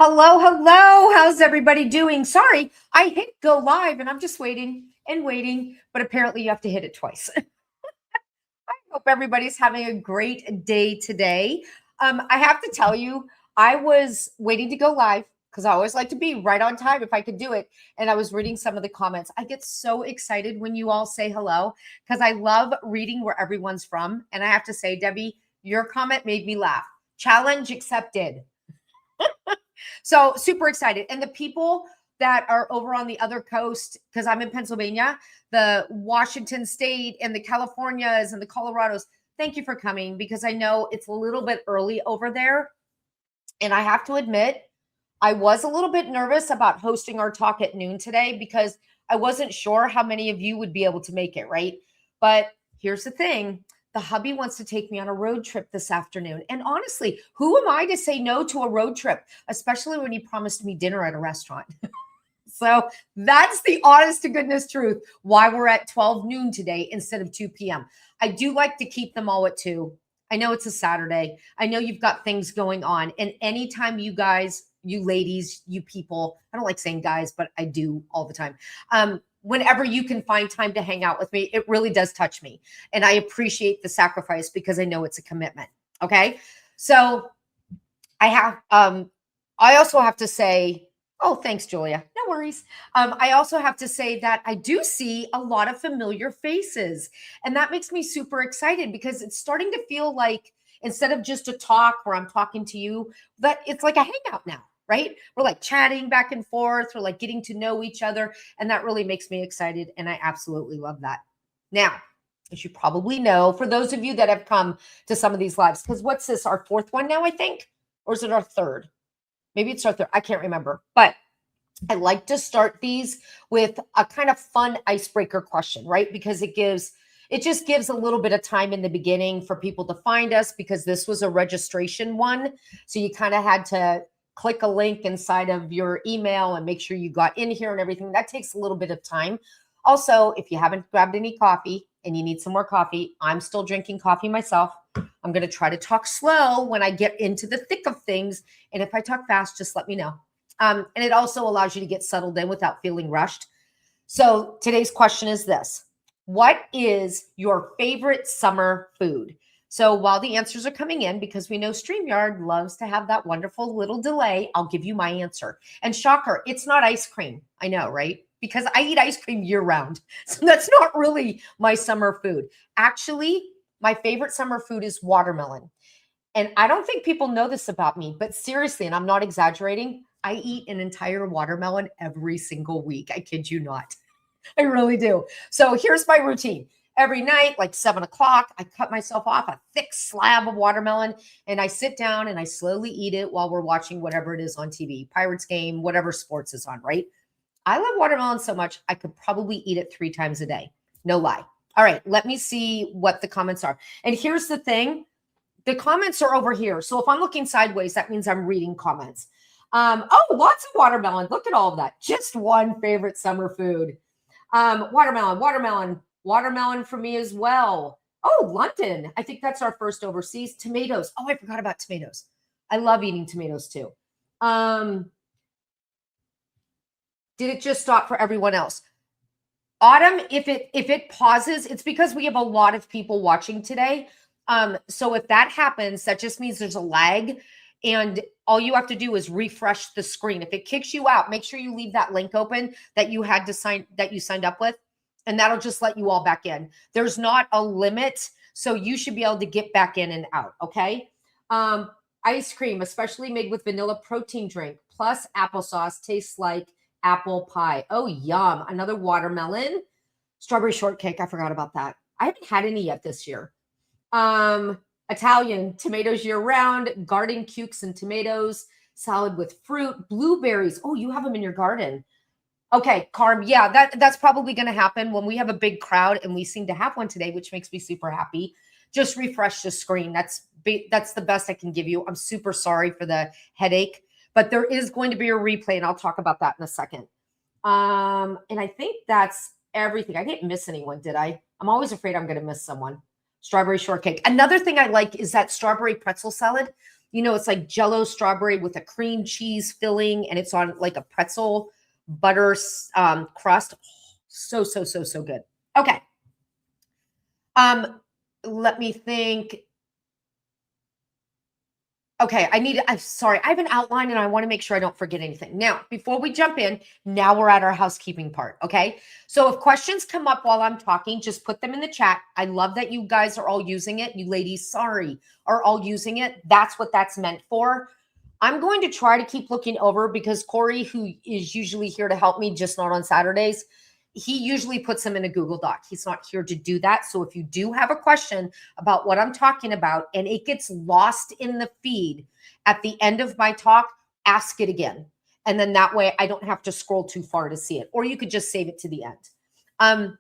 Hello, hello. How's everybody doing? Sorry, I hit go live and I'm just waiting and waiting, but apparently you have to hit it twice. I hope everybody's having a great day today. I have to tell you, I was waiting to go live because I always like to be right on time if I could do it. And I was reading some of the comments. I get so excited when you all say hello because I love reading where everyone's from. And I have to say, Debbie, your comment made me laugh. Challenge accepted. So super excited. And the people that are over on the other coast, because I'm in Pennsylvania, the Washington State and the Californias and the Colorados, thank you for coming because I know it's a little bit early over there. And I have to admit, I was a little bit nervous about hosting our talk at noon today because I wasn't sure how many of you would be able to make it, right? But here's the thing. The hubby wants to take me on a road trip this afternoon. And honestly, who am I to say no to a road trip, especially when he promised me dinner at a restaurant? So that's the honest to goodness truth why we're at 12 noon today instead of 2 p.m. I do like to keep them all at 2. I know it's a Saturday. I know you've got things going on. And anytime you guys, you ladies, you people, I don't like saying guys, but I do all the time. Whenever you can find time to hang out with me, it really does touch me. And I appreciate the sacrifice because I know it's a commitment. Okay. So I also have to say, oh, thanks, Julia. No worries. I also have to say that I do see a lot of familiar faces. And that makes me super excited because it's starting to feel like instead of just a talk where I'm talking to you, that it's like a hangout now. Right? We're like chatting back and forth. We're like getting to know each other. And that really makes me excited. And I absolutely love that. Now, as you probably know, for those of you that have come to some of these lives, because what's this, our fourth one now, I think? Or is it our third? Maybe it's our third. I can't remember. But I like to start these with a kind of fun icebreaker question, right? Because it just gives a little bit of time in the beginning for people to find us because this was a registration one. So you kind of had to click a link inside of your email and make sure you got in here and everything. That takes a little bit of time. Also, if you haven't grabbed any coffee and you need some more coffee, I'm still drinking coffee myself. I'm going to try to talk slow when I get into the thick of things. And if I talk fast, just let me know. And it also allows you to get settled in without feeling rushed. So today's question is this. What is your favorite summer food? So while the answers are coming in, because we know StreamYard loves to have that wonderful little delay, I'll give you my answer. And shocker, it's not ice cream. I know, right? Because I eat ice cream year round. So that's not really my summer food. Actually, my favorite summer food is watermelon. And I don't think people know this about me, but seriously, and I'm not exaggerating, I eat an entire watermelon every single week. I kid you not. I really do. So here's my routine. Every night, like 7 o'clock, I cut myself off a thick slab of watermelon and I sit down and I slowly eat it while we're watching whatever it is on TV, Pirates game, whatever sports is on, right? I love watermelon so much, I could probably eat it 3 times a day. No lie. All right, let me see what the comments are. And here's the thing. The comments are over here. So if I'm looking sideways, that means I'm reading comments. Oh, lots of watermelon. Look at all of that. Just one favorite summer food. Watermelon for me as well. Oh, London. I think that's our first overseas. Tomatoes. Oh, I forgot about tomatoes. I love eating tomatoes too. Did it just stop for everyone else? Autumn, if it pauses, it's because we have a lot of people watching today. So if that happens, that just means there's a lag. And all you have to do is refresh the screen. If it kicks you out, make sure you leave that link open that you signed up with. And that'll just let you all back in. There's not a limit. So you should be able to get back in and out. Okay. Ice cream, especially made with vanilla protein drink plus applesauce, tastes like apple pie. Oh, yum. Another watermelon. Strawberry shortcake. I forgot about that. I haven't had any yet this year. Italian, tomatoes year round, garden cukes and tomatoes, salad with fruit, blueberries. Oh, you have them in your garden. Okay, Carm. Yeah, that's probably going to happen when we have a big crowd, and we seem to have one today, which makes me super happy. Just refresh the screen. That's the best I can give you. I'm super sorry for the headache, but there is going to be a replay, and I'll talk about that in a second. And I think that's everything. I didn't miss anyone, did I? I'm always afraid I'm going to miss someone. Strawberry shortcake. Another thing I like is that strawberry pretzel salad. It's like Jello strawberry with a cream cheese filling, and it's on like a pretzel butter crust. So, so, so, so good. Okay. Let me think. Okay, I'm sorry. I have an outline and I want to make sure I don't forget anything. Now, before we jump in, now we're at our housekeeping part, okay? So if questions come up while I'm talking, just put them in the chat. I love that you guys are all using it. You ladies, sorry, are all using it. That's what that's meant for. I'm going to try to keep looking over because Corey, who is usually here to help me, just not on Saturdays, he usually puts them in a Google Doc. He's not here to do that. So if you do have a question about what I'm talking about and it gets lost in the feed at the end of my talk, ask it again. And then that way I don't have to scroll too far to see it, or you could just save it to the end.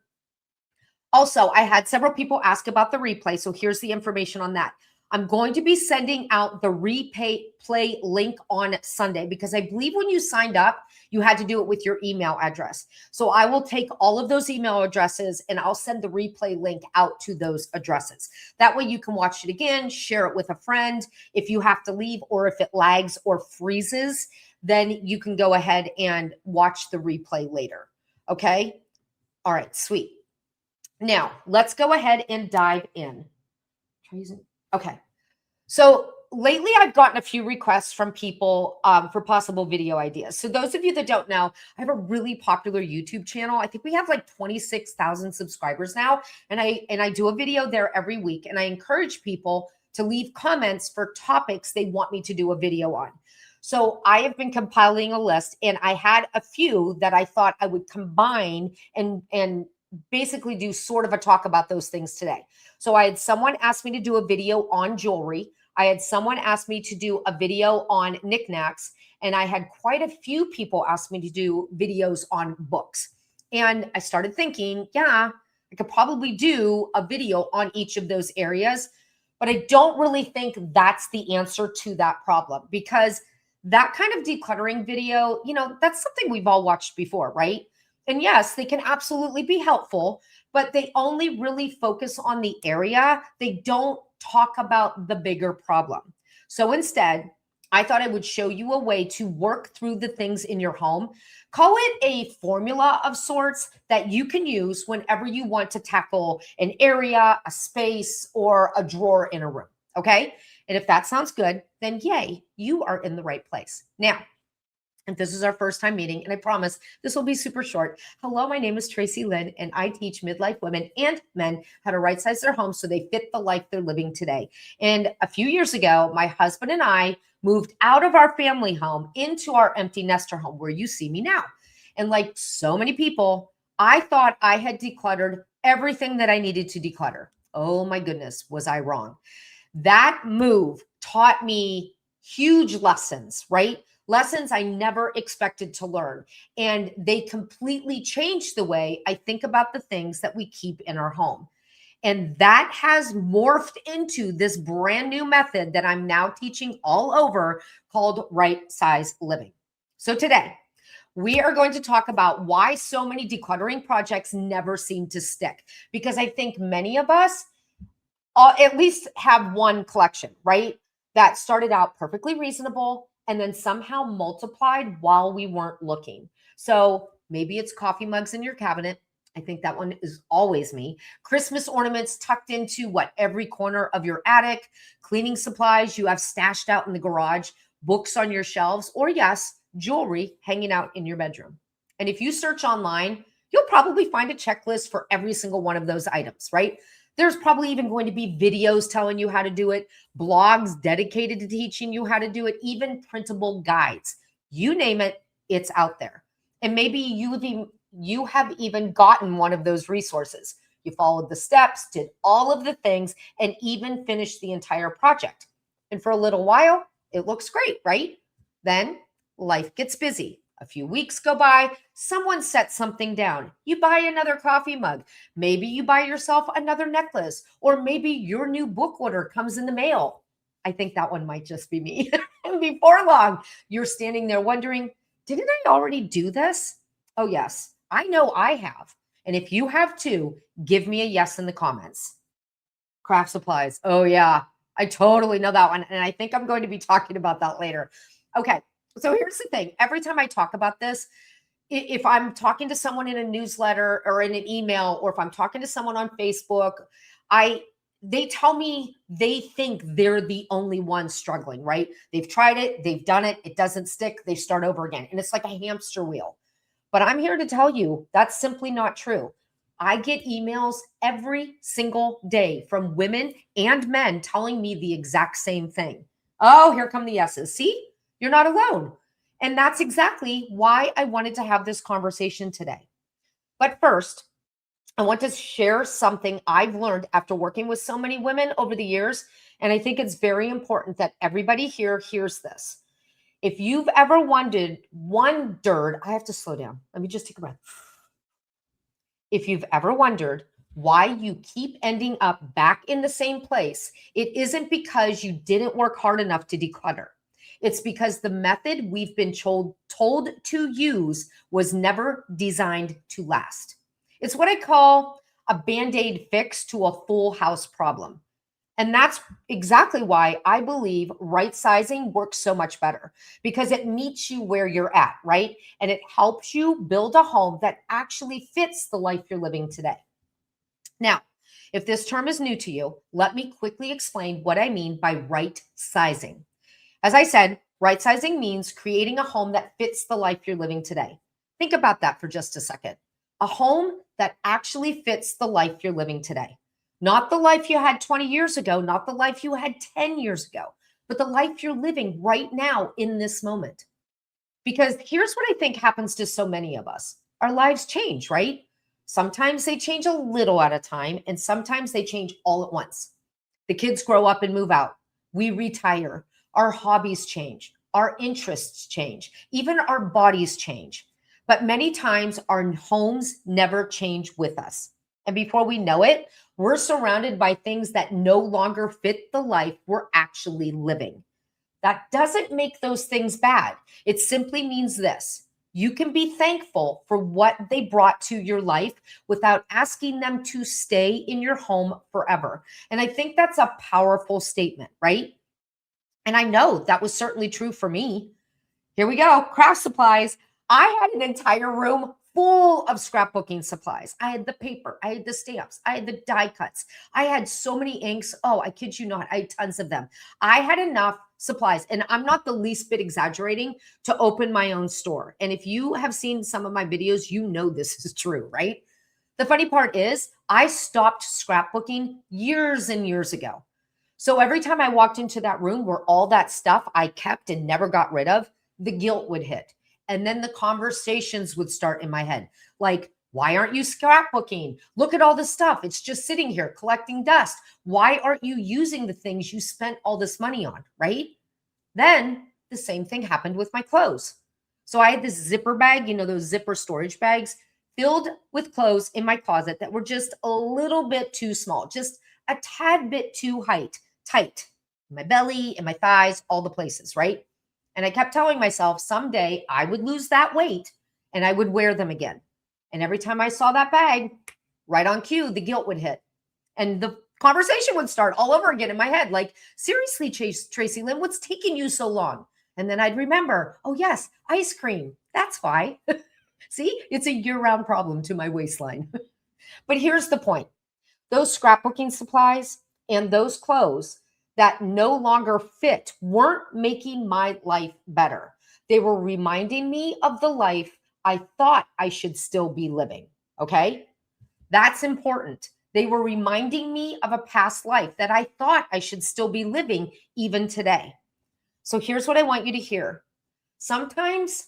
Also, I had several people ask about the replay. So here's the information on that. I'm going to be sending out the replay link on Sunday because I believe when you signed up, you had to do it with your email address. So I will take all of those email addresses and I'll send the replay link out to those addresses. That way you can watch it again, share it with a friend. If you have to leave or if it lags or freezes, then you can go ahead and watch the replay later. Okay? All right, sweet. Now, let's go ahead and dive in. Okay. So lately I've gotten a few requests from people for possible video ideas. So those of you that don't know, I have a really popular YouTube channel. I think we have like 26,000 subscribers now. And I do a video there every week. And I encourage people to leave comments for topics they want me to do a video on. So I have been compiling a list and I had a few that I thought I would combine and basically do sort of a talk about those things today. So I had someone ask me to do a video on jewelry. I had someone ask me to do a video on knickknacks, and I had quite a few people ask me to do videos on books. And I started thinking, yeah, I could probably do a video on each of those areas, but I don't really think that's the answer to that problem because that kind of decluttering video, that's something we've all watched before, right? And yes, they can absolutely be helpful, but they only really focus on the area. They don't talk about the bigger problem. So instead, I thought I would show you a way to work through the things in your home. Call it a formula of sorts that you can use whenever you want to tackle an area, a space, or a drawer in a room. Okay. And if that sounds good, then yay, you are in the right place. Now, if this is our first time meeting, and I promise this will be super short. Hello, my name is Tracy Lynn, and I teach midlife women and men how to right size their homes so they fit the life they're living today. And a few years ago, my husband and I moved out of our family home into our empty nester home where you see me now. And like so many people, I thought I had decluttered everything that I needed to declutter. Oh my goodness, was I wrong? That move taught me huge lessons, right? Lessons I never expected to learn. And they completely changed the way I think about the things that we keep in our home. And that has morphed into this brand new method that I'm now teaching all over called right size living. So today, we are going to talk about why so many decluttering projects never seem to stick. Because I think many of us at least have one collection, right? That started out perfectly reasonable and then somehow multiplied while we weren't looking. So maybe it's coffee mugs in your cabinet. I think that one is always me. Christmas ornaments tucked into every corner of your attic, cleaning supplies you have stashed out in the garage, books on your shelves, or yes, jewelry hanging out in your bedroom. And if you search online, you'll probably find a checklist for every single one of those items, right? There's probably even going to be videos telling you how to do it, blogs dedicated to teaching you how to do it, even printable guides. You name it, it's out there. And maybe you have even gotten one of those resources. You followed the steps, did all of the things, and even finished the entire project. And for a little while, it looks great, right? Then life gets busy. A few weeks go by, someone sets something down. You buy another coffee mug. Maybe you buy yourself another necklace, or maybe your new book order comes in the mail. I think that one might just be me. And before long, you're standing there wondering, didn't I already do this? Oh, yes, I know I have. And if you have too, give me a yes in the comments. Craft supplies. Oh, yeah. I totally know that one. And I think I'm going to be talking about that later. Okay. So here's the thing. Every time I talk about this, if I'm talking to someone in a newsletter or in an email, or if I'm talking to someone on Facebook, I they tell me they think they're the only one struggling, right? They've tried it, they've done it, it doesn't stick, they start over again. And it's like a hamster wheel. But I'm here to tell you that's simply not true. I get emails every single day from women and men telling me the exact same thing. Oh, here come the yeses. See, you're not alone. And that's exactly why I wanted to have this conversation today. But first, I want to share something I've learned after working with so many women over the years. And I think it's very important that everybody here hears this. If you've ever I have to slow down. Let me just take a breath. If you've ever wondered why you keep ending up back in the same place, it isn't because you didn't work hard enough to declutter. It's because the method we've been told to use was never designed to last. It's what I call a Band-Aid fix to a full house problem. And that's exactly why I believe right sizing works so much better, because it meets you where you're at, right? And it helps you build a home that actually fits the life you're living today. Now, if this term is new to you, let me quickly explain what I mean by right sizing. As I said, right sizing means creating a home that fits the life you're living today. Think about that for just a second. A home that actually fits the life you're living today. Not the life you had 20 years ago, not the life you had 10 years ago, but the life you're living right now in this moment. Because here's what I think happens to so many of us. Our lives change, right? Sometimes they change a little at a time, and sometimes they change all at once. The kids grow up and move out. We retire. Our hobbies change. Our interests change. Even our bodies change. But many times our homes never change with us. And before we know it, we're surrounded by things that no longer fit the life we're actually living. That doesn't make those things bad. It simply means this: you can be thankful for what they brought to your life without asking them to stay in your home forever. And I think that's a powerful statement, right? And I know that was certainly true for me. Here we go. Craft supplies. I had an entire room full of scrapbooking supplies. I had the paper, I had the stamps, I had the die cuts. I had so many inks. Oh, I kid you not. I had tons of them. I had enough supplies, and I'm not the least bit exaggerating, to open my own store. And if you have seen some of my videos, you know this is true, right? The funny part is I stopped scrapbooking years and years ago. So every time I walked into that room where all that stuff I kept and never got rid of, the guilt would hit. And then the conversations would start in my head. Like, why aren't you scrapbooking? Look at all this stuff. It's just sitting here collecting dust. Why aren't you using the things you spent all this money on, right? Then the same thing happened with my clothes. So I had this zipper bag, those zipper storage bags, filled with clothes in my closet that were just a little bit too small, just a tad bit too tight. My belly and my thighs, all the places, right? And I kept telling myself someday I would lose that weight and I would wear them again. And every time I saw that bag, right on cue, the guilt would hit. And the conversation would start all over again in my head. Like, seriously, Tracy Lynn, what's taking you so long? And then I'd remember, oh yes, ice cream. That's why. See, it's a year-round problem to my waistline. But here's the point. Those scrapbooking supplies and those clothes that no longer fit weren't making my life better. They were reminding me of the life I thought I should still be living. Okay? That's important. They were reminding me of a past life that I thought I should still be living even today. So here's what I want you to hear. Sometimes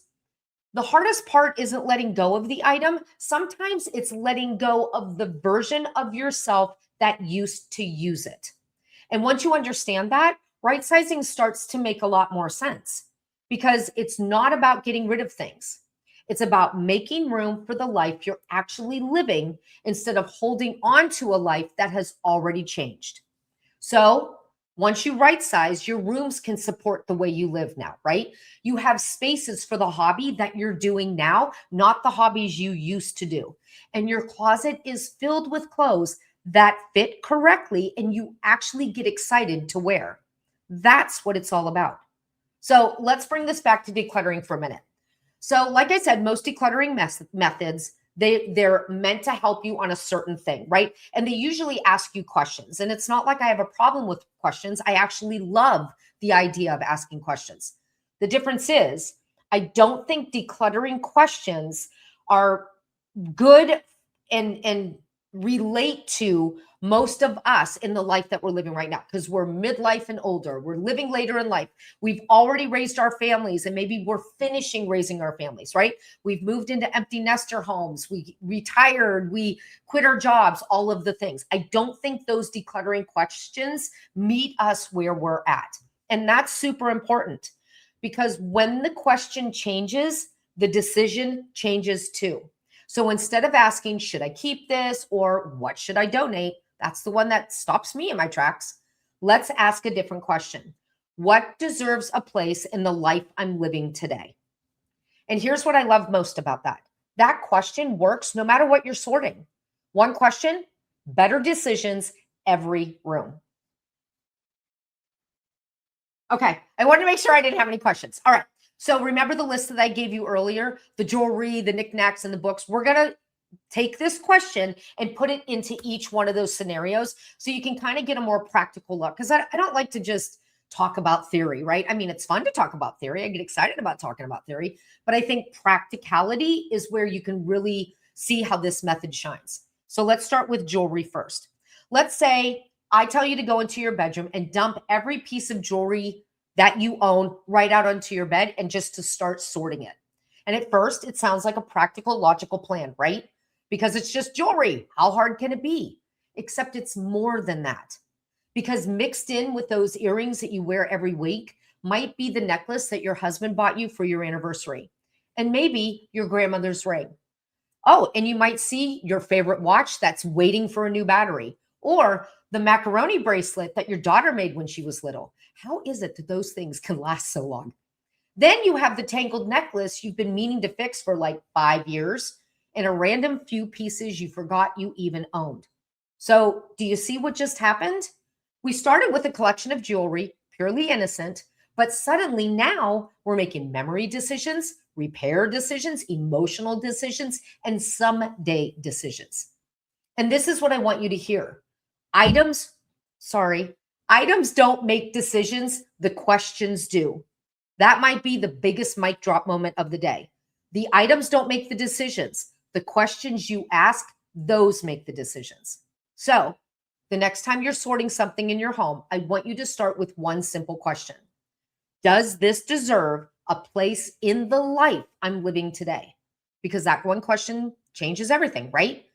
the hardest part isn't letting go of the item. Sometimes it's letting go of the version of yourself that used to use it. And once you understand that, right sizing starts to make a lot more sense, because it's not about getting rid of things. It's about making room for the life you're actually living instead of holding on to a life that has already changed. So once you right size, your rooms can support the way you live now, right? You have spaces for the hobby that you're doing now, not the hobbies you used to do. And your closet is filled with clothes that fit correctly and you actually get excited to wear. That's what it's all about. So let's bring this back to decluttering for a minute. So like I said, most decluttering methods, they're meant to help you on a certain thing, right? And they usually ask you questions. And it's not like I have a problem with questions. I actually love the idea of asking questions. The difference is I don't think decluttering questions are good and relate to most of us in the life that we're living right now, because we're midlife and older. We're living later in life. We've already raised our families and maybe we're finishing raising our families, right? We've moved into empty nester homes. We retired. We quit our jobs, all of the things. I don't think those decluttering questions meet us where we're at. And that's super important because when the question changes, the decision changes too. So instead of asking, should I keep this or what should I donate? That's the one that stops me in my tracks. Let's ask a different question. What deserves a place in the life I'm living today? And here's what I love most about that. That question works no matter what you're sorting. One question, better decisions, every room. Okay, I wanted to make sure I didn't have any questions. All right. So remember the list that I gave you earlier, the jewelry, the knickknacks, and the books. We're going to take this question and put it into each one of those scenarios so you can kind of get a more practical look. Because I don't like to just talk about theory, right? I mean, it's fun to talk about theory. I get excited about talking about theory, but I think practicality is where you can really see how this method shines. So let's start with jewelry first. Let's say I tell you to go into your bedroom and dump every piece of jewelry that you own right out onto your bed and just to start sorting it. And at first, it sounds like a practical, logical plan, right? Because it's just jewelry. How hard can it be? Except it's more than that. Because mixed in with those earrings that you wear every week might be the necklace that your husband bought you for your anniversary. And maybe your grandmother's ring. Oh, and you might see your favorite watch that's waiting for a new battery. Or the macaroni bracelet that your daughter made when she was little. How is it that those things can last so long? Then you have the tangled necklace you've been meaning to fix for like 5 years and a random few pieces you forgot you even owned. So do you see what just happened? We started with a collection of jewelry, purely innocent, but suddenly now we're making memory decisions, repair decisions, emotional decisions, and someday decisions. And this is what I want you to hear. Items don't make decisions, the questions do. That might be the biggest mic drop moment of the day. The items don't make the decisions. The questions you ask, those make the decisions. So the next time you're sorting something in your home, I want you to start with one simple question. Does this deserve a place in the life I'm living today? Because that one question changes everything, right?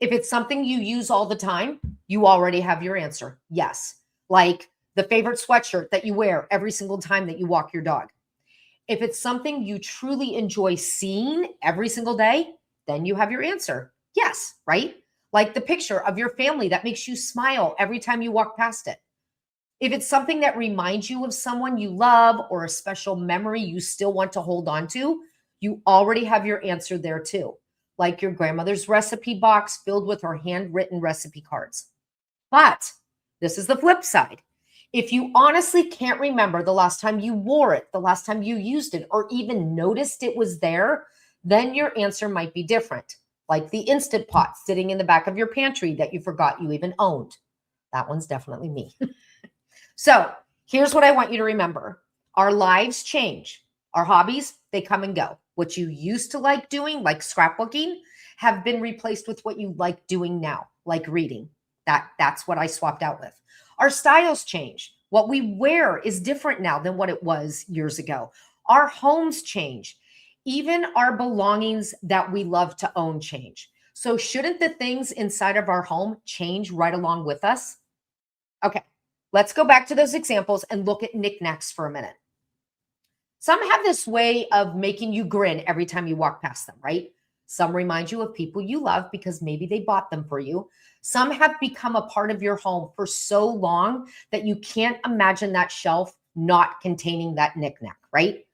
If it's something you use all the time, you already have your answer. Yes. Like the favorite sweatshirt that you wear every single time that you walk your dog. If it's something you truly enjoy seeing every single day, then you have your answer. Yes, right? Like the picture of your family that makes you smile every time you walk past it. If it's something that reminds you of someone you love or a special memory you still want to hold on to, you already have your answer there too. Like your grandmother's recipe box filled with her handwritten recipe cards. But this is the flip side. If you honestly can't remember the last time you wore it, the last time you used it, or even noticed it was there, then your answer might be different. Like the Instant Pot sitting in the back of your pantry that you forgot you even owned. That one's definitely me. So here's what I want you to remember. Our lives change. Our hobbies, they come and go. What you used to like doing, like scrapbooking, have been replaced with what you like doing now, like reading. That's what I swapped out with. Our styles change. What we wear is different now than what it was years ago. Our homes change. Even our belongings that we love to own change. So shouldn't the things inside of our home change right along with us? Okay, let's go back to those examples and look at knickknacks for a minute. Some have this way of making you grin every time you walk past them, right? Some remind you of people you love because maybe they bought them for you. Some have become a part of your home for so long that you can't imagine that shelf not containing that knickknack, right?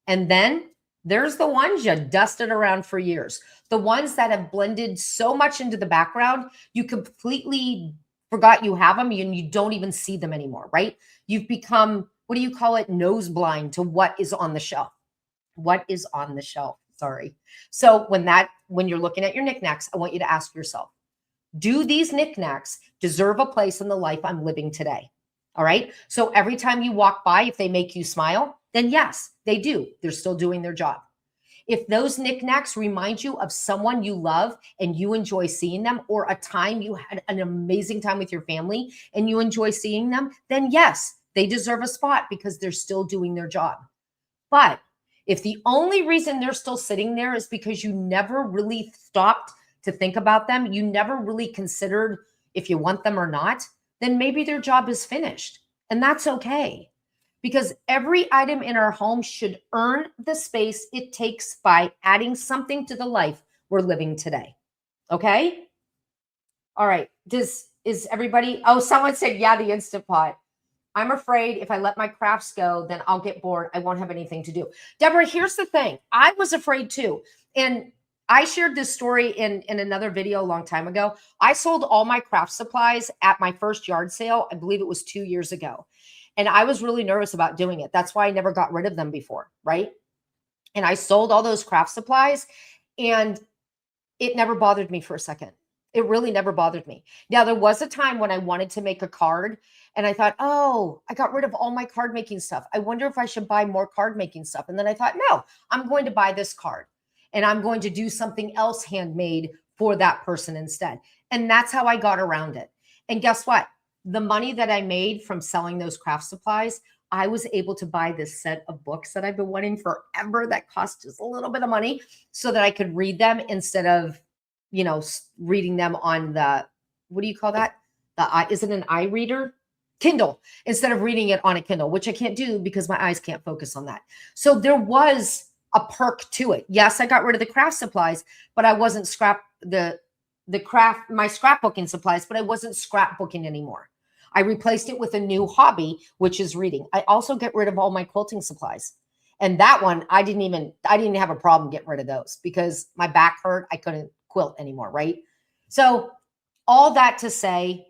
And then There's the ones you dusted around for years. The ones that have blended so much into the background, you completely forgot you have them and you don't even see them anymore, right? You've become, what do you call it? Nose blind to what is on the shelf. What is on the shelf? Sorry. So when you're looking at your knickknacks, I want you to ask yourself, do these knickknacks deserve a place in the life I'm living today? All right. So every time you walk by, if they make you smile, then yes, they do. They're still doing their job. If those knickknacks remind you of someone you love and you enjoy seeing them, or a time you had an amazing time with your family and you enjoy seeing them, then yes, they deserve a spot because they're still doing their job. But if the only reason they're still sitting there is because you never really stopped to think about them, you never really considered if you want them or not, then maybe their job is finished. And that's okay. Because every item in our home should earn the space it takes by adding something to the life we're living today. Okay? All right. Is everybody, oh, someone said, yeah, the Instant Pot. I'm afraid if I let my crafts go, then I'll get bored. I won't have anything to do. Deborah, here's the thing. I was afraid too. And I shared this story in another video a long time ago. I sold all my craft supplies at my first yard sale. I believe it was 2 years ago. And I was really nervous about doing it. That's why I never got rid of them before, right? And I sold all those craft supplies and it never bothered me for a second. It really never bothered me. Now, there was a time when I wanted to make a card and I thought, oh, I got rid of all my card making stuff. I wonder if I should buy more card making stuff. And then I thought, no, I'm going to buy this card and I'm going to do something else handmade for that person instead. And that's how I got around it. And guess what? The money that I made from selling those craft supplies, I was able to buy this set of books that I've been wanting forever that cost just a little bit of money so that I could read them instead of, reading them on the, what do you call that? Is it an iReader? Kindle, instead of reading it on a Kindle, which I can't do because my eyes can't focus on that. So there was a perk to it. Yes, I got rid of the craft supplies, but I wasn't my scrapbooking supplies, but I wasn't scrapbooking anymore. I replaced it with a new hobby, which is reading. I also get rid of all my quilting supplies. And that one, I didn't have a problem getting rid of those because my back hurt. I couldn't quilt anymore, right? So all that to say,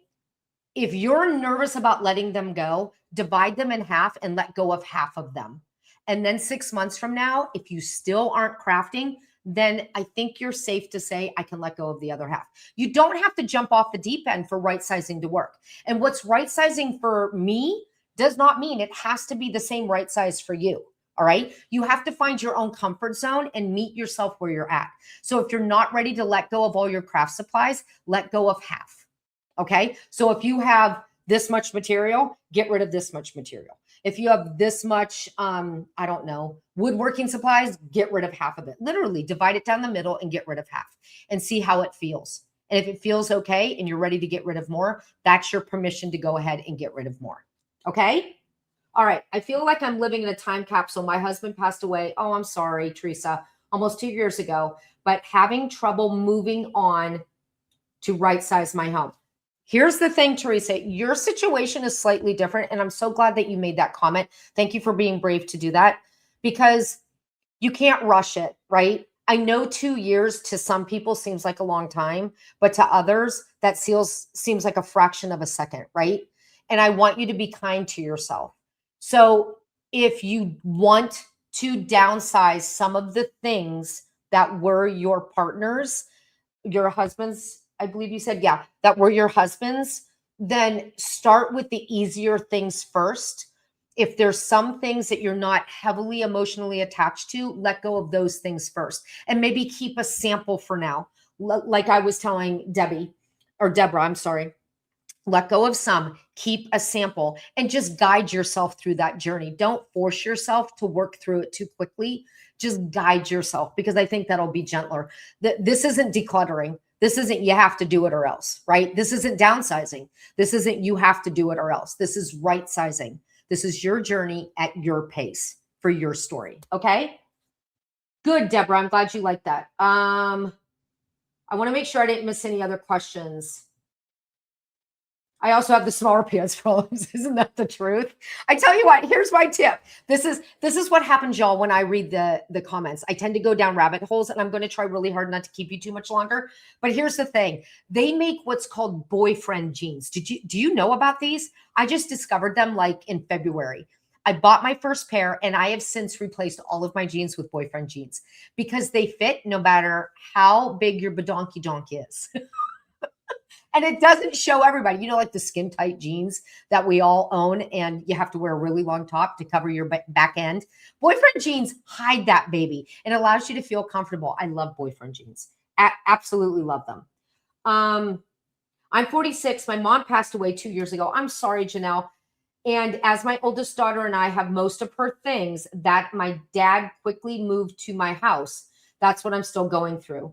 if you're nervous about letting them go, divide them in half and let go of half of them. And then 6 months from now, if you still aren't crafting, then I think you're safe to say I can let go of the other half. You don't have to jump off the deep end for right sizing to work. And what's right sizing for me does not mean it has to be the same right size for you. All right. You have to find your own comfort zone and meet yourself where you're at. So if you're not ready to let go of all your craft supplies, let go of half. Okay. So if you have this much material, get rid of this much material. If you have this much, woodworking supplies, get rid of half of it. Literally divide it down the middle and get rid of half and see how it feels. And if it feels okay and you're ready to get rid of more, that's your permission to go ahead and get rid of more. Okay. All right. I feel like I'm living in a time capsule. My husband passed away. Oh, I'm sorry, Teresa, almost 2 years ago, but having trouble moving on to right size my home. Here's the thing, Teresa, your situation is slightly different. And I'm so glad that you made that comment. Thank you for being brave to do that because you can't rush it, right? I know 2 years to some people seems like a long time, but to others that seems like a fraction of a second, right? And I want you to be kind to yourself. So if you want to downsize some of the things that were your partner's, your husband's, I believe you said, yeah, that were your husband's, then start with the easier things first. If there's some things that you're not heavily emotionally attached to, let go of those things first. And maybe keep a sample for now. Like I was telling Deborah, I'm sorry. Let go of some, keep a sample, and just guide yourself through that journey. Don't force yourself to work through it too quickly. Just guide yourself because I think that'll be gentler. This isn't decluttering. This isn't you have to do it or else, right? This isn't downsizing. This isn't you have to do it or else. This is right sizing. This is your journey at your pace for your story. Okay. Good, Deborah. I'm glad you like that. I want to make sure I didn't miss any other questions. I also have the smaller pants problems. Isn't that the truth? I tell you what, here's my tip. This is what happens, y'all, when I read the comments. I tend to go down rabbit holes, and I'm going to try really hard not to keep you too much longer. But here's the thing. They make what's called boyfriend jeans. Do you know about these? I just discovered them like in February. I bought my first pair, and I have since replaced all of my jeans with boyfriend jeans because they fit no matter how big your badonky donk is. And it doesn't show everybody, like the skin tight jeans that we all own, and you have to wear a really long top to cover your back end. Boyfriend jeans hide that baby and allows you to feel comfortable. I love boyfriend jeans. Absolutely love them. I'm 46. My mom passed away 2 years ago. I'm sorry, Janelle. And as my oldest daughter and I have most of her things that my dad quickly moved to my house, that's what I'm still going through.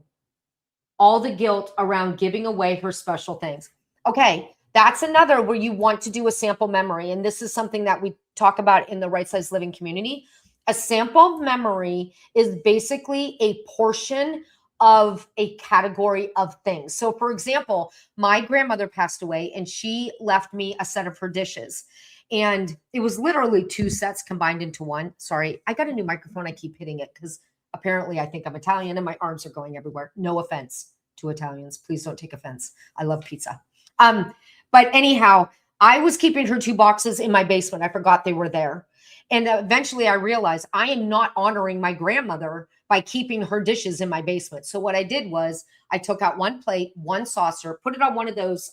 All the guilt around giving away her special things. Okay, that's another where you want to do a sample memory. And this is something that we talk about in the Right Size Living community. A sample memory is basically a portion of a category of things. So for example, my grandmother passed away and she left me a set of her dishes. And it was literally 2 sets combined into one. Sorry, I got a new microphone. I keep hitting it because apparently I think I'm Italian and my arms are going everywhere. No offense to Italians. Please don't take offense. I love pizza. But anyhow, I was keeping her 2 boxes in my basement. I forgot they were there. And eventually I realized I am not honoring my grandmother by keeping her dishes in my basement. So what I did was I took out 1 plate, 1 saucer, put it on one of those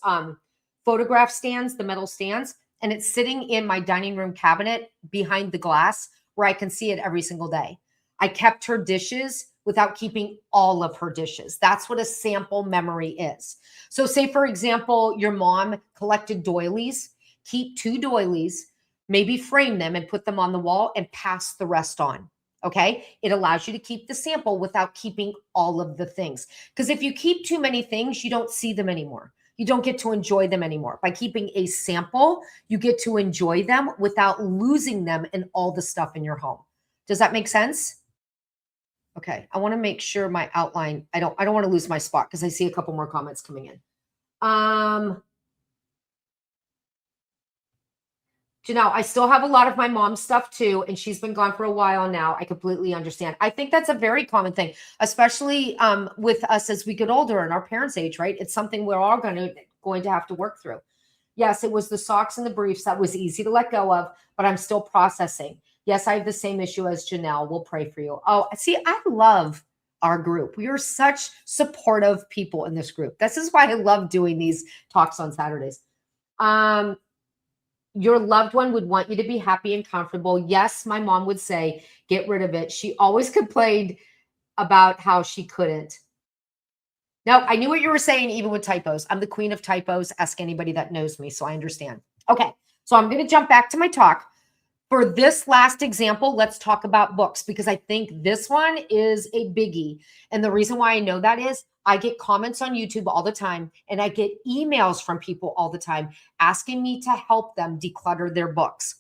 photograph stands, the metal stands, and it's sitting in my dining room cabinet behind the glass where I can see it every single day. I kept her dishes without keeping all of her dishes. That's what a sample memory is. So say, for example, your mom collected doilies, keep 2 doilies, maybe frame them and put them on the wall and pass the rest on. Okay. It allows you to keep the sample without keeping all of the things. Because if you keep too many things, you don't see them anymore. You don't get to enjoy them anymore. By keeping a sample, you get to enjoy them without losing them in all the stuff in your home. Does that make sense? Okay, I want to make sure my outline, I don't want to lose my spot because I see a couple more comments coming in. Janelle, I still have a lot of my mom's stuff too, and she's been gone for a while now. I completely understand. I think that's a very common thing, especially with us as we get older and our parents' age, right? It's something we're all going to have to work through. Yes, it was the socks and the briefs that was easy to let go of, but I'm still processing. Yes, I have the same issue as Janelle. We'll pray for you. Oh, see, I love our group. We are such supportive people in this group. This is why I love doing these talks on Saturdays. Your loved one would want you to be happy and comfortable. Yes, my mom would say, get rid of it. She always complained about how she couldn't. No, I knew what you were saying, even with typos. I'm the queen of typos. Ask anybody that knows me, so I understand. Okay, so I'm going to jump back to my talk. For this last example, let's talk about books because I think this one is a biggie. And the reason why I know that is I get comments on YouTube all the time and I get emails from people all the time asking me to help them declutter their books.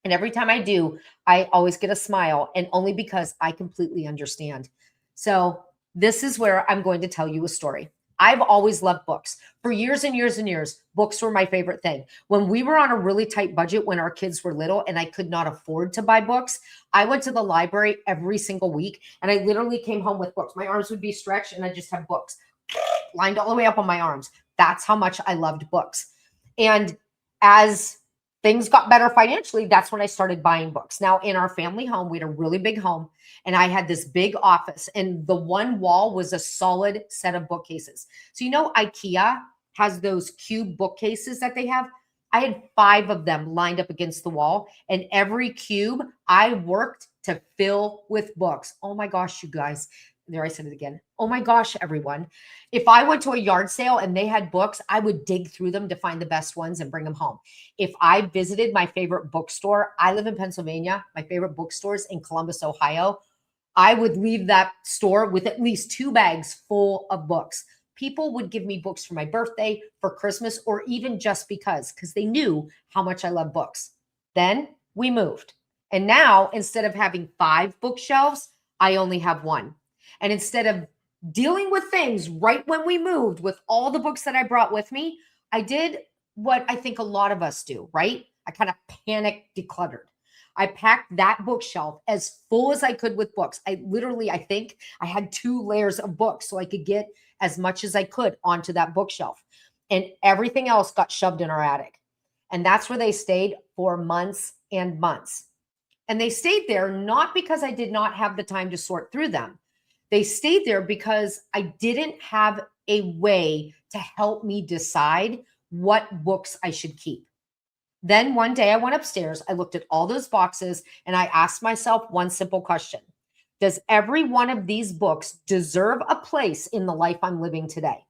And every time I do, I always get a smile, and only because I completely understand. So this is where I'm going to tell you a story. I've always loved books. For years and years and years, books were my favorite thing. When we were on a really tight budget when our kids were little and I could not afford to buy books, I went to the library every single week and I literally came home with books. My arms would be stretched and I just have books lined all the way up on my arms. That's how much I loved books. And as things got better financially, that's when I started buying books. Now, in our family home, we had a really big home and I had this big office and the one wall was a solid set of bookcases. So, IKEA has those cube bookcases that they have. I had 5 of them lined up against the wall, and every cube I worked to fill with books. Oh my gosh, you guys. There, I said it again. Oh my gosh, everyone. If I went to a yard sale and they had books, I would dig through them to find the best ones and bring them home. If I visited my favorite bookstore, I live in Pennsylvania, my favorite bookstores in Columbus, Ohio, I would leave that store with at least 2 bags full of books. People would give me books for my birthday, for Christmas, or even just because they knew how much I love books. Then we moved. And now, instead of having 5 bookshelves, I only have 1. And instead of dealing with things right when we moved with all the books that I brought with me, I did what I think a lot of us do, right? I kind of panic decluttered. I packed that bookshelf as full as I could with books. I think I had 2 layers of books so I could get as much as I could onto that bookshelf. And everything else got shoved in our attic. And that's where they stayed for months and months. And they stayed there not because I did not have the time to sort through them. They stayed there because I didn't have a way to help me decide what books I should keep. Then one day I went upstairs, I looked at all those boxes, and I asked myself one simple question. Does every one of these books deserve a place in the life I'm living today?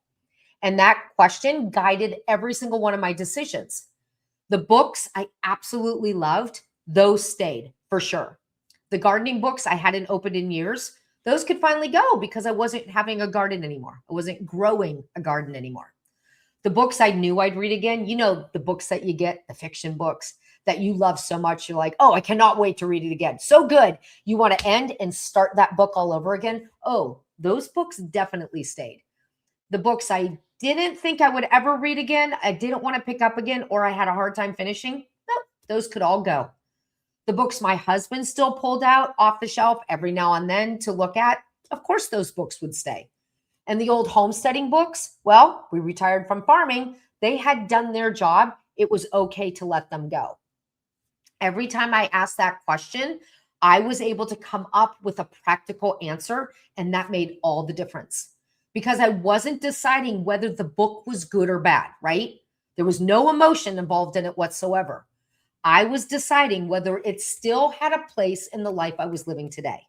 And that question guided every single one of my decisions. The books I absolutely loved, those stayed for sure. The gardening books I hadn't opened in years, those could finally go because I wasn't having a garden anymore. I wasn't growing a garden anymore. The books I knew I'd read again, the books that you get, the fiction books that you love so much. You're like, oh, I cannot wait to read it again. So good. You want to end and start that book all over again. Oh, those books definitely stayed. The books I didn't think I would ever read again, I didn't want to pick up again, or I had a hard time finishing, nope, those could all go. The books my husband still pulled out off the shelf every now and then to look at, of course those books would stay. And the old homesteading books, well, we retired from farming. They had done their job. It was okay to let them go. Every time I asked that question, I was able to come up with a practical answer, and that made all the difference because I wasn't deciding whether the book was good or bad, right? There was no emotion involved in it whatsoever. I was deciding whether it still had a place in the life I was living today.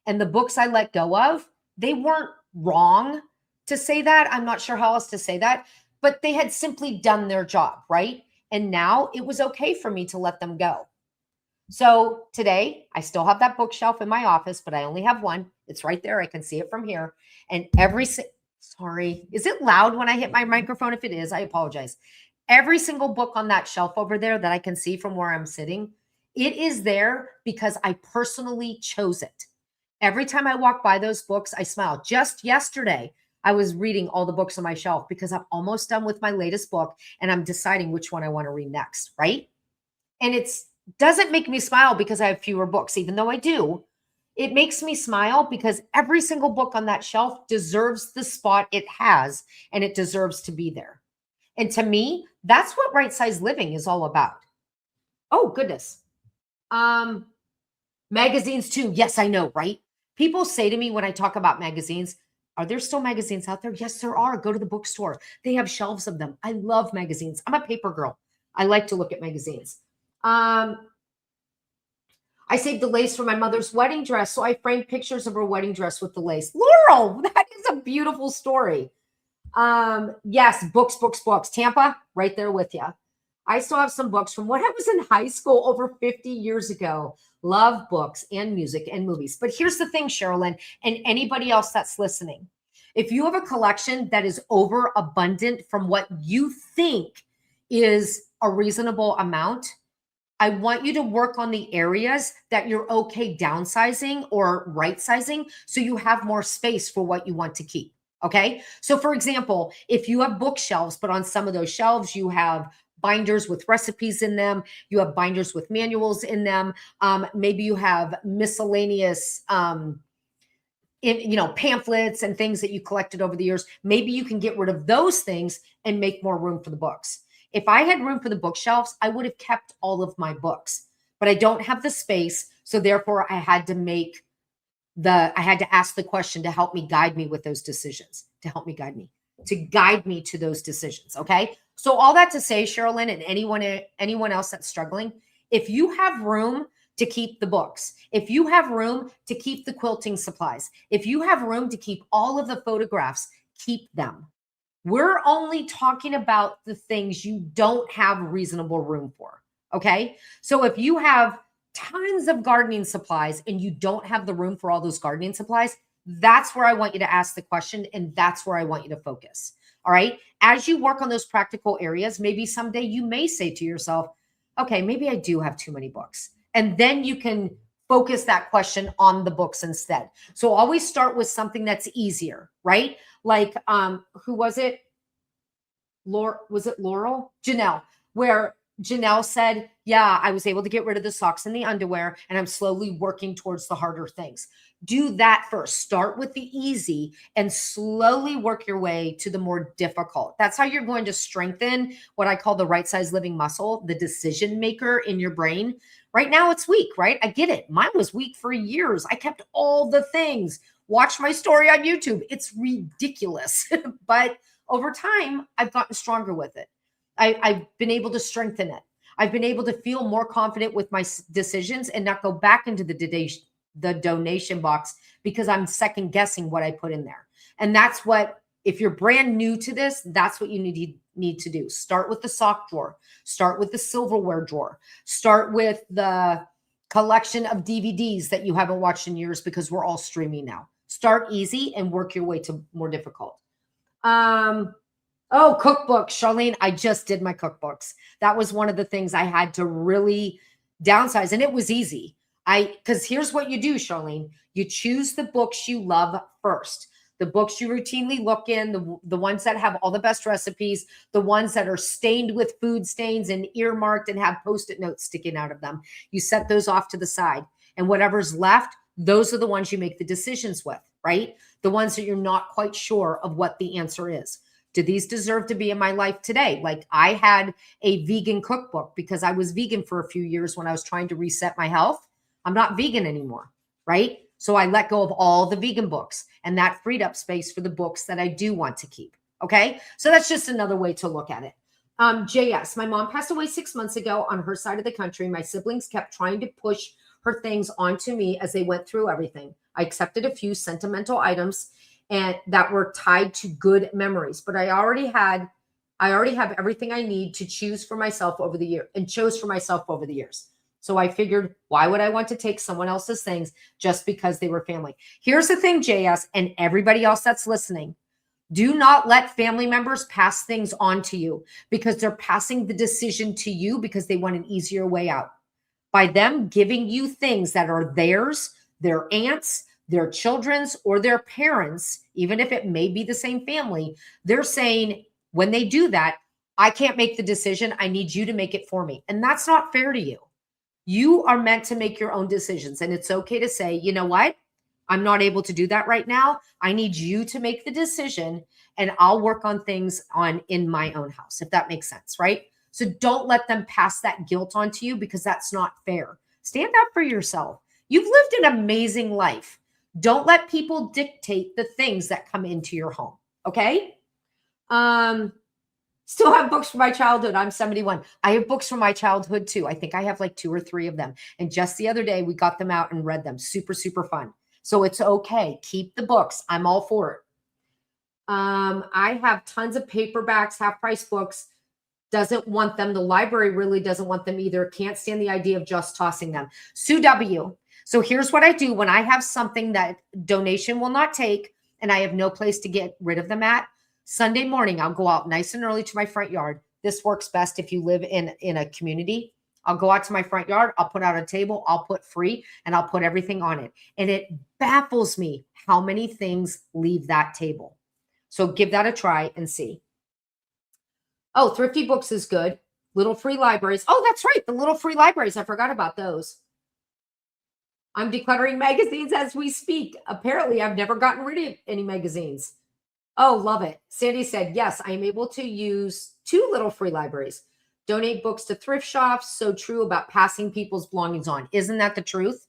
And the books I let go of, they weren't wrong to say that. I'm not sure how else to say that, but they had simply done their job, right? And now it was okay for me to let them go. So today I still have that bookshelf in my office, but I only have one. It's right there. I can see it from here. And sorry, is it loud when I hit my microphone? If it is, I apologize. Every single book on that shelf over there that I can see from where I'm sitting, it is there because I personally chose it. Every time I walk by those books, I smile. Just yesterday, I was reading all the books on my shelf because I'm almost done with my latest book and I'm deciding which one I want to read next, right? And it doesn't make me smile because I have fewer books, even though I do. It makes me smile because every single book on that shelf deserves the spot it has and it deserves to be there. And to me, that's what right-size living is all about. Oh, goodness. Magazines too. Yes, I know, right? People say to me when I talk about magazines, are there still magazines out there? Yes, there are. Go to the bookstore. They have shelves of them. I love magazines. I'm a paper girl. I like to look at magazines. I saved the lace for my mother's wedding dress, so I framed pictures of her wedding dress with the lace. Laurel, that is a beautiful story. Yes, books. Tampa, right there with you. I still have some books from when I was in high school over 50 years ago. Love books and music and movies. But here's the thing, Sherilyn, and anybody else that's listening. If you have a collection that is overabundant from what you think is a reasonable amount, I want you to work on the areas that you're okay downsizing or right sizing so you have more space for what you want to keep. Okay. So for example, if you have bookshelves, but on some of those shelves, you have binders with recipes in them, you have binders with manuals in them. Maybe you have miscellaneous, pamphlets and things that you collected over the years. Maybe you can get rid of those things and make more room for the books. If I had room for the bookshelves, I would have kept all of my books, but I don't have the space. So therefore I had to ask the question to help me guide me with those decisions, to guide me to those decisions. Okay. So all that to say, Sherilyn, and anyone else that's struggling, if you have room to keep the books, if you have room to keep the quilting supplies, if you have room to keep all of the photographs, keep them. We're only talking about the things you don't have reasonable room for. Okay. So if you have tons of gardening supplies and you don't have the room for all those gardening supplies, that's where I want you to ask the question. And that's where I want you to focus. All right. As you work on those practical areas, maybe someday you may say to yourself, okay, maybe I do have too many books. And then you can focus that question on the books instead. So always start with something that's easier, right? Like, who was it? Was it Laurel? Janelle, where Janelle said, yeah, I was able to get rid of the socks and the underwear, and I'm slowly working towards the harder things. Do that first. Start with the easy and slowly work your way to the more difficult. That's how you're going to strengthen what I call the right size living muscle, the decision maker in your brain. Right now it's weak, right? I get it. Mine was weak for years. I kept all the things. Watch my story on YouTube. It's ridiculous. But over time, I've gotten stronger with it. I've been able to strengthen it. I've been able to feel more confident with my decisions and not go back into the donation box because I'm second guessing what I put in there. And that's what, if you're brand new to this, that's what you need to do. Start with the sock drawer. Start with the silverware drawer. Start with the collection of DVDs that you haven't watched in years because we're all streaming now. Start easy and work your way to more difficult. Oh, cookbooks, Charlene. I just did my cookbooks. That was one of the things I had to really downsize. And it was easy. Because here's what you do, Charlene. You choose the books you love first. The books you routinely look in, the ones that have all the best recipes, the ones that are stained with food stains and earmarked and have Post-it notes sticking out of them. You set those off to the side. And whatever's left, those are the ones you make the decisions with, right? The ones that you're not quite sure of what the answer is. Do these deserve to be in my life today? Like I had a vegan cookbook because I was vegan for a few years when I was trying to reset my health. I'm not vegan anymore, right? So I let go of all the vegan books and that freed up space for the books that I do want to keep. Okay. So that's just another way to look at it. JS, my mom passed away 6 months ago on her side of the country. My siblings kept trying to push her things onto me as they went through everything. I accepted a few sentimental items and that were tied to good memories, but I already have everything I need to choose for myself over the year and chose for myself over the years. So I figured, why would I want to take someone else's things just because they were family? Here's the thing, JS, and everybody else that's listening. Do not let family members pass things on to you because they're passing the decision to you because they want an easier way out. By them giving you things that are theirs, their aunts, their children's, or their parents, even if it may be the same family, they're saying when they do that, I can't make the decision. I need you to make it for me. And that's not fair to you. You are meant to make your own decisions. And it's okay to say, you know what? I'm not able to do that right now. I need you to make the decision and I'll work on things in my own house, if that makes sense, right? So don't let them pass that guilt onto you because that's not fair. Stand up for yourself. You've lived an amazing life. Don't let people dictate the things that come into your home. Okay. Still have books from my childhood. I'm 71. I have books from my childhood too. I think I have like 2 or 3 of them. And just the other day we got them out and read them. Super, super fun. So it's okay. Keep the books. I'm all for it. I have tons of paperbacks, half-price books. Doesn't want them. The library really doesn't want them either. Can't stand the idea of just tossing them. Sue W. So here's what I do when I have something that donation will not take and I have no place to get rid of them at. Sunday morning, I'll go out nice and early to my front yard. This works best if you live in a community. I'll go out to my front yard. I'll put out a table. I'll put free and I'll put everything on it. And it baffles me how many things leave that table. So give that a try and see. Oh, Thrifty Books is good. Little free libraries. Oh, that's right. The little free libraries. I forgot about those. I'm decluttering magazines as we speak. Apparently, I've never gotten rid of any magazines. Oh, love it. Sandy said, yes, I am able to use 2 little free libraries. Donate books to thrift shops. So true about passing people's belongings on. Isn't that the truth?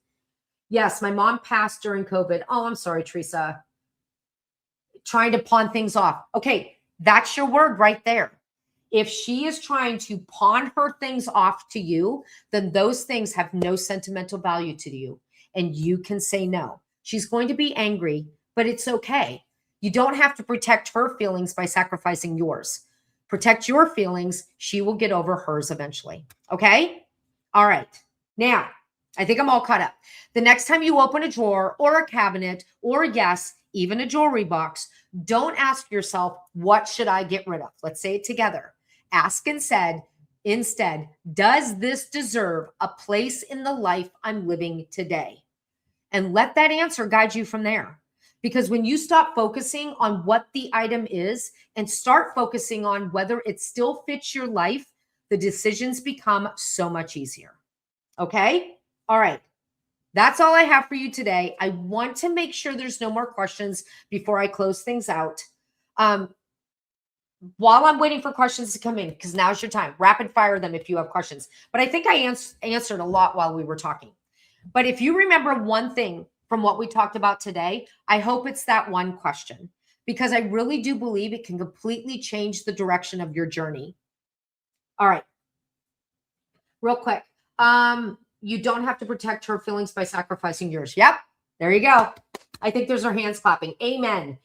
Yes, my mom passed during COVID. Oh, I'm sorry, Teresa. Trying to pawn things off. Okay, that's your word right there. If she is trying to pawn her things off to you, then those things have no sentimental value to you. And you can say no. She's going to be angry, but it's okay. You don't have to protect her feelings by sacrificing yours. Protect your feelings. She will get over hers eventually. Okay? All right. Now, I think I'm all caught up. The next time you open a drawer or a cabinet or yes, even a jewelry box, don't ask yourself, what should I get rid of? Let's say it together. Ask instead, does this deserve a place in the life I'm living today? And let that answer guide you from there. Because when you stop focusing on what the item is and start focusing on whether it still fits your life, the decisions become so much easier. Okay? All right. That's all I have for you today. I want to make sure there's no more questions before I close things out. While I'm waiting for questions to come in, because now's your time, rapid fire them if you have questions. But I think I answered a lot while we were talking. But if you remember one thing from what we talked about today, I hope it's that one question, because I really do believe it can completely change the direction of your journey. All right. Real quick. You don't have to protect her feelings by sacrificing yours. Yep. There you go. I think there's our hands clapping. Amen.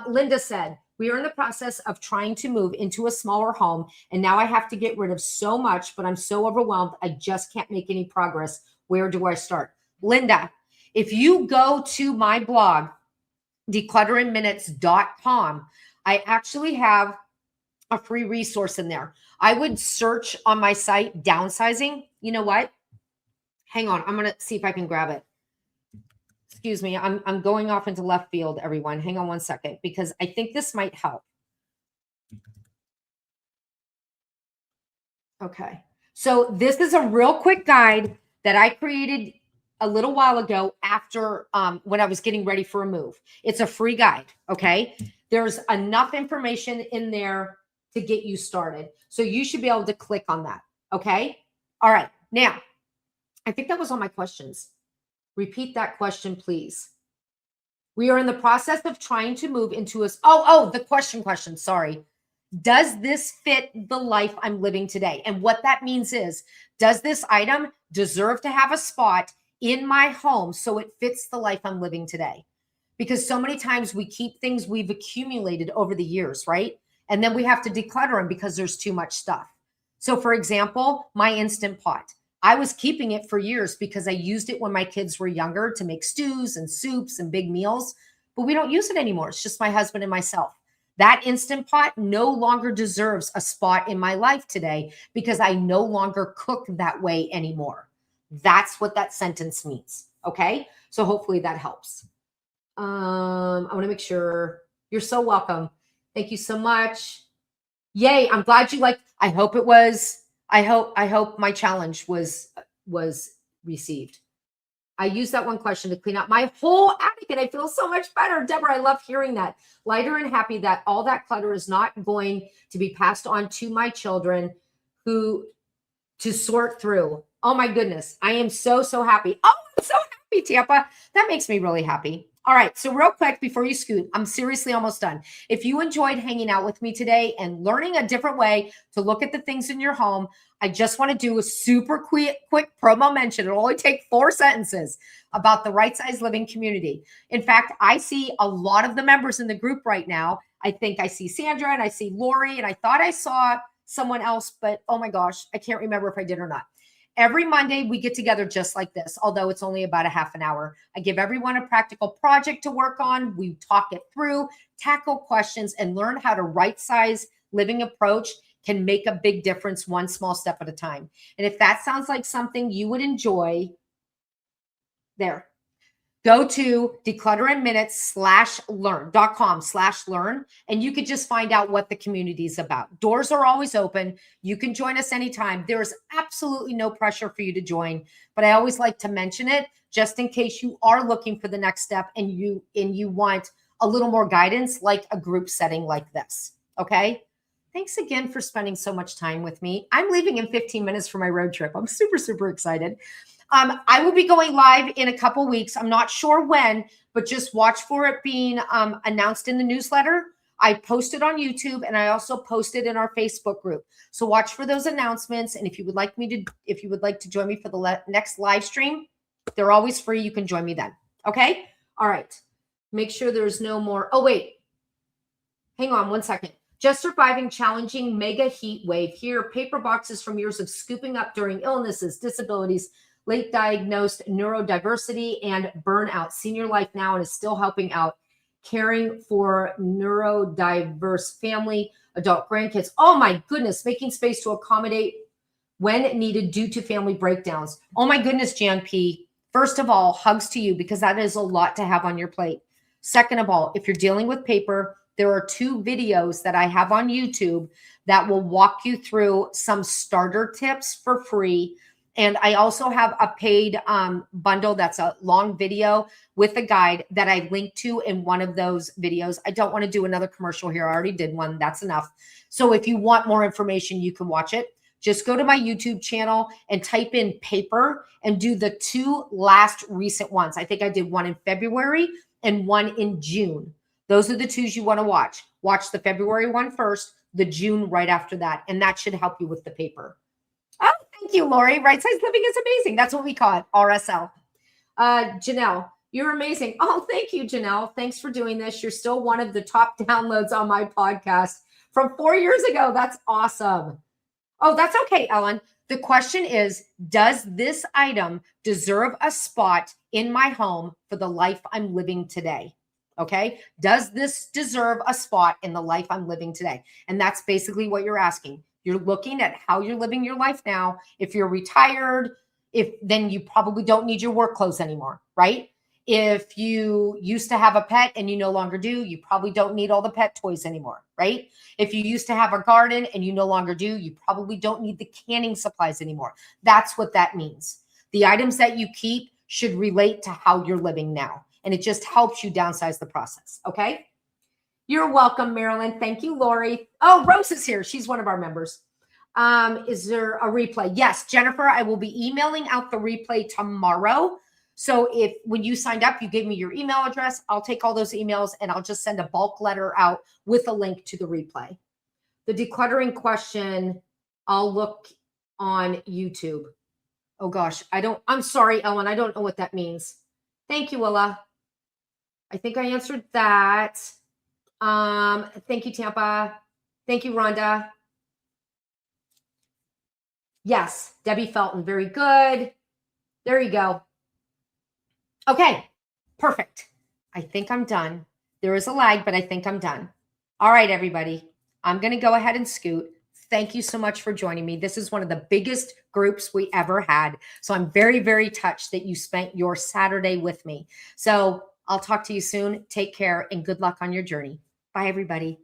Linda said, we are in the process of trying to move into a smaller home, and now I have to get rid of so much, but I'm so overwhelmed. I just can't make any progress. Where do I start? Linda, if you go to my blog, declutterinminutes.com, I actually have a free resource in there. I would search on my site, downsizing. You know what? Hang on. I'm going to see if I can grab it. Excuse me. I'm going off into left field, everyone. Hang on one second, because I think this might help. Okay. So this is a real quick guide that I created a little while ago after when I was getting ready for a move. It's a free guide. Okay. There's enough information in there to get you started. So you should be able to click on that. Okay. All right. Now, I think that was all my questions. Repeat that question, please. We are in the process of trying to move into the question. Sorry. Does this fit the life I'm living today? And what that means is, does this item deserve to have a spot in my home so it fits the life I'm living today? Because so many times we keep things we've accumulated over the years, right? And then we have to declutter them because there's too much stuff. So for example, my Instant Pot. I was keeping it for years because I used it when my kids were younger to make stews and soups and big meals, but we don't use it anymore. It's just my husband and myself. That Instant Pot no longer deserves a spot in my life today because I no longer cook that way anymore. That's what that sentence means. Okay. So hopefully that helps. I want to make sure. You're so welcome. Thank you so much. Yay. I'm glad you liked. I hope my challenge was received. I used that one question to clean out my whole attic and I feel so much better. Deborah, I love hearing that. Lighter and happy that all that clutter is not going to be passed on to my children to sort through. Oh my goodness. I am so happy. Oh, I'm so happy, Tampa. That makes me really happy. All right. So real quick before you scoot, I'm seriously almost done. If you enjoyed hanging out with me today and learning a different way to look at the things in your home, I just want to do a super quick promo mention. It'll only take 4 sentences about the Right Size Living community. In fact, I see a lot of the members in the group right now. I think I see Sandra and I see Lori, and I thought I saw someone else, but oh my gosh, I can't remember if I did or not. Every Monday, we get together just like this, although it's only about a half an hour. I give everyone a practical project to work on. We talk it through, tackle questions, and learn how to right-size living approach can make a big difference one small step at a time. And if that sounds like something you would enjoy, there. Go to declutterinminutes.com/learn, and you could just find out what the community is about. Doors are always open. You can join us anytime. There is absolutely no pressure for you to join, but I always like to mention it just in case you are looking for the next step and you want a little more guidance, like a group setting like this. Okay. Thanks again for spending so much time with me. I'm leaving in 15 minutes for my road trip. I'm super excited. I will be going live in a couple weeks. I'm not sure when, but just watch for it being announced in the newsletter. I post it on YouTube and I also post it in our Facebook group. So watch for those announcements. And if you would like to join me for the next live stream, they're always free. You can join me then. Okay. All right. Make sure there's no more. Oh, wait. Hang on one second. Just surviving challenging mega heat wave here. Paper boxes from years of scooping up during illnesses, disabilities, late diagnosed neurodiversity, and burnout. Senior Life now and is still helping out, caring for neurodiverse family, adult grandkids. Oh my goodness, making space to accommodate when needed due to family breakdowns. Oh my goodness, Jan P. First of all, hugs to you because that is a lot to have on your plate. Second of all, if you're dealing with paper, there are 2 videos that I have on YouTube that will walk you through some starter tips for free. And I also have a paid bundle that's a long video with a guide that I linked to in one of those videos. I don't want to do another commercial here. I already did one. That's enough. So if you want more information, you can watch it. Just go to my YouTube channel and type in paper and do the 2 last recent ones. I think I did one in February and one in June. Those are the 2s you want to watch. Watch the February one first, the June right after that. And that should help you with the paper. Oh, thank you, Lori. Right size living is amazing. That's what we call it, RSL. Janelle, you're amazing. Oh, thank you, Janelle. Thanks for doing this. You're still one of the top downloads on my podcast from 4 years ago. That's awesome. Oh, that's okay, Ellen. The question is, does this item deserve a spot in my home for the life I'm living today? Okay. Does this deserve a spot in the life I'm living today? And that's basically what you're asking. You're looking at how you're living your life now. If you're retired, then you probably don't need your work clothes anymore, right? If you used to have a pet and you no longer do, you probably don't need all the pet toys anymore, right? If you used to have a garden and you no longer do, you probably don't need the canning supplies anymore. That's what that means. The items that you keep should relate to how you're living now. And it just helps you downsize the process, okay? You're welcome, Marilyn. Thank you, Lori. Oh, Rose is here. She's one of our members. Is there a replay? Yes, Jennifer, I will be emailing out the replay tomorrow. So when you signed up, you gave me your email address, I'll take all those emails and I'll just send a bulk letter out with a link to the replay. The decluttering question, I'll look on YouTube. Oh gosh, I'm sorry, Ellen. I don't know what that means. Thank you, Willa. I think I answered that. Thank you, Tampa. Thank you, Rhonda. Yes, Debbie Felton. Very good. There you go. Okay, perfect. I think I'm done. There is a lag, but I think I'm done. All right, everybody. I'm going to go ahead and scoot. Thank you so much for joining me. This is one of the biggest groups we ever had. So I'm very, very touched that you spent your Saturday with me. So I'll talk to you soon. Take care and good luck on your journey. Bye, everybody.